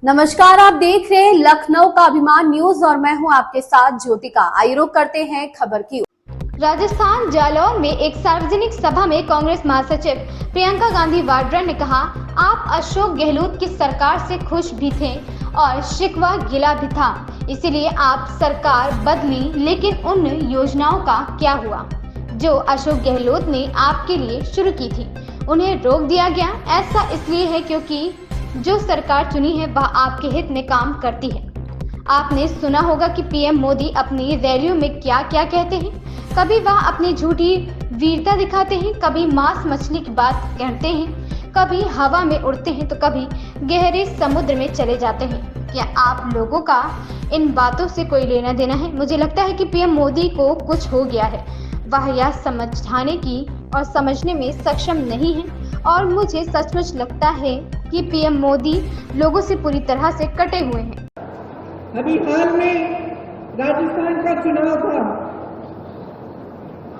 नमस्कार, आप देख रहे हैं लखनऊ का अभिमान न्यूज और मैं हूं आपके साथ ज्योतिका। आइए रुक करते हैं खबर की। राजस्थान जालौर में एक सार्वजनिक सभा में कांग्रेस महासचिव प्रियंका गांधी वाड्रा ने कहा, आप अशोक गहलोत की सरकार से खुश भी थे और शिकवा गिला भी था, इसीलिए आप सरकार बदली, लेकिन उन योजनाओं का क्या हुआ जो अशोक गहलोत ने आपके लिए शुरू की थी? उन्हें रोक दिया गया। ऐसा इसलिए है क्योंकि जो सरकार चुनी है वह आपके हित में काम करती है। आपने सुना होगा कि पीएम मोदी अपनी रैलियों में क्या क्या कहते हैं। कभी वह अपनी झूठी वीरता दिखाते हैं, कभी मांस मछली की बात करते हैं, कभी हवा में उड़ते हैं तो कभी गहरे समुद्र में चले जाते हैं। क्या आप लोगों का इन बातों से कोई लेना देना है? मुझे लगता है कि पीएम मोदी को कुछ हो गया है। वह यह समझाने की और समझने में सक्षम नहीं है और मुझे सचमुच लगता है कि पीएम मोदी लोगों से पूरी तरह से कटे हुए हैं। अभी हाल में राजस्थान का चुनाव था।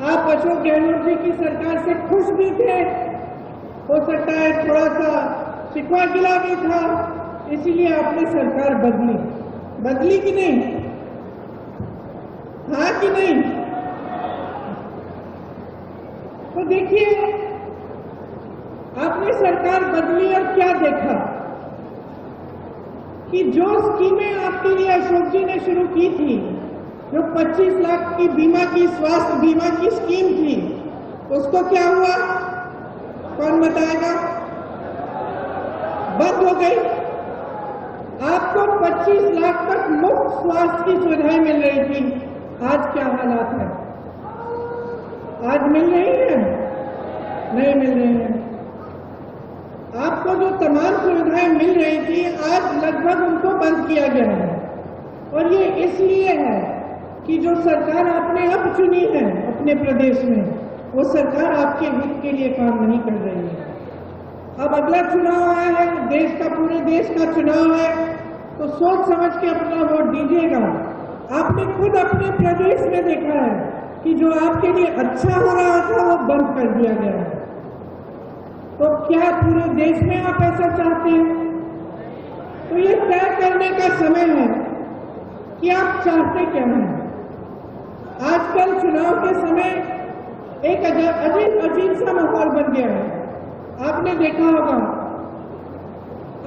आप अशोक गहलोत जी की सरकार से खुश भी थे, हो सकता है थोड़ा सा शिकवा गिला भी था, इसीलिए आपने सरकार बदली कि नहीं? हाँ कि नहीं? तो देखिए, आपने सरकार बदली और क्या देखा कि जो स्कीमें आपके लिए अशोक जी ने शुरू की थी, जो 25 लाख की बीमा की स्वास्थ्य बीमा की स्कीम थी, उसको क्या हुआ? कौन बताएगा? बंद हो गई। आपको 25 लाख तक मुफ्त स्वास्थ्य की सुविधाएं मिल रही थी। आज क्या हालात है? आज मिल रही है? नहीं मिल रही है। आपको जो तमाम सुविधाएं मिल रही थी, आज लगभग उनको बंद किया गया है। और ये इसलिए है कि जो सरकार आपने अब चुनी है अपने प्रदेश में, वो सरकार आपके हित के लिए काम नहीं कर रही है। अब अगला चुनाव आया है, देश का, पूरे देश का चुनाव है, तो सोच समझ के अपना वोट दीजिएगा। आपने खुद अपने प्रदेश में देखा है कि जो आपके लिए अच्छा हो रहा था वो बंद कर दिया गया है। तो क्या पूरे देश में आप ऐसा चाहते हैं? तो ये तय करने का समय है कि आप चाहते क्या हैं। आजकल चुनाव के समय एक अजीब सा माहौल बन गया है। आपने देखा होगा,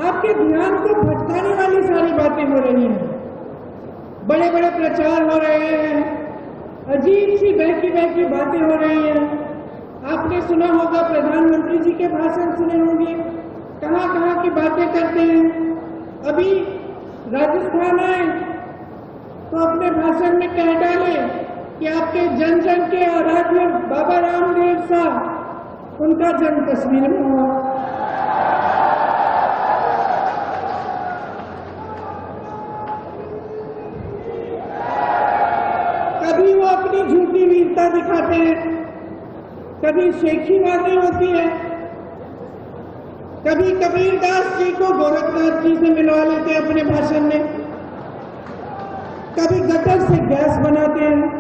आपके ध्यान को भटकाने वाली सारी बातें हो रही हैं। बड़े बड़े प्रचार हो रहे हैं, अजीब सी बहकी बातें हो रही हैं। आपने सुना होगा, प्रधानमंत्री जी के भाषण सुने होंगे, कहाँ की बातें करते हैं। अभी राजस्थान आए तो अपने भाषण में कह डाले कि आपके जन जन के आराध्य बाबा रामदेव साहब, उनका जन्म कश्मीर में हुआ। कभी वो अपनी झूठी वीरता दिखाते हैं, कभी शेखी बातें होती है, कभी कबीरदास जी को गोरखनाथ जी से मिलवा लेते हैं अपने भाषण में, कभी गटर से गैस बनाते हैं,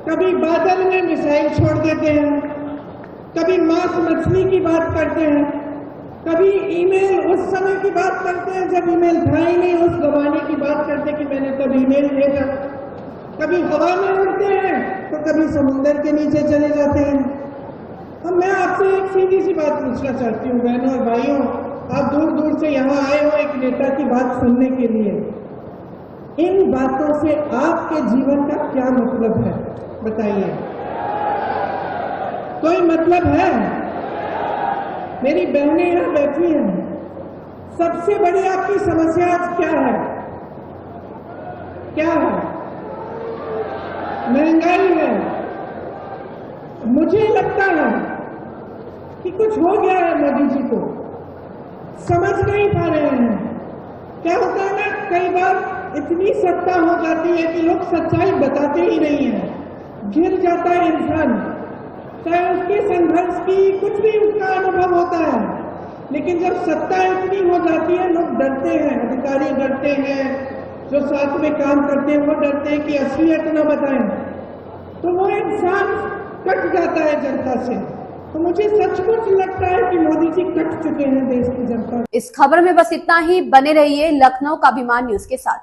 कभी बादल में मिसाइल छोड़ देते हैं, कभी मांस मछली की बात करते हैं, कभी ईमेल उस समय की बात करते हैं जब ईमेल था ही नहीं, उस जमाने की बात करते कि मैंने तब ईमेल भेजा, कभी हवा में उड़ते हैं तो कभी समुद्र के नीचे चले जाते हैं। अब मैं आपसे एक सीधी सी बात पूछना चाहती हूँ, बहनों और भाइयों, आप दूर दूर से यहाँ आए हो एक नेता की बात सुनने के लिए। इन बातों से आपके जीवन का क्या मतलब है? बताइए, कोई मतलब है? मेरी बहनें यहाँ बैठी हैं, सबसे बड़ी आपकी समस्या आज क्या है? क्या है? महंगाई है। मुझे लगता है कि कुछ हो गया है मोदी जी को, समझ नहीं पा रहे हैं। क्या होता है ना, कई बार इतनी सत्ता हो जाती है कि लोग सच्चाई बताते ही नहीं है, घिर जाता है इंसान, चाहे उसके संघर्ष की कुछ भी उसका अनुभव होता है, लेकिन जब सत्ता इतनी हो जाती है लोग डरते हैं, अधिकारी डरते हैं, जो साथ में काम करते हैं वो डरते हैं कि असलियत न बताएं, तो वो इंसान कट जाता है जनता से। तो मुझे सचमुच लगता है कि मोदी जी कट चुके हैं देश की जनता। इस खबर में बस इतना ही। बने रहिए लखनऊ का अभिमान न्यूज के साथ।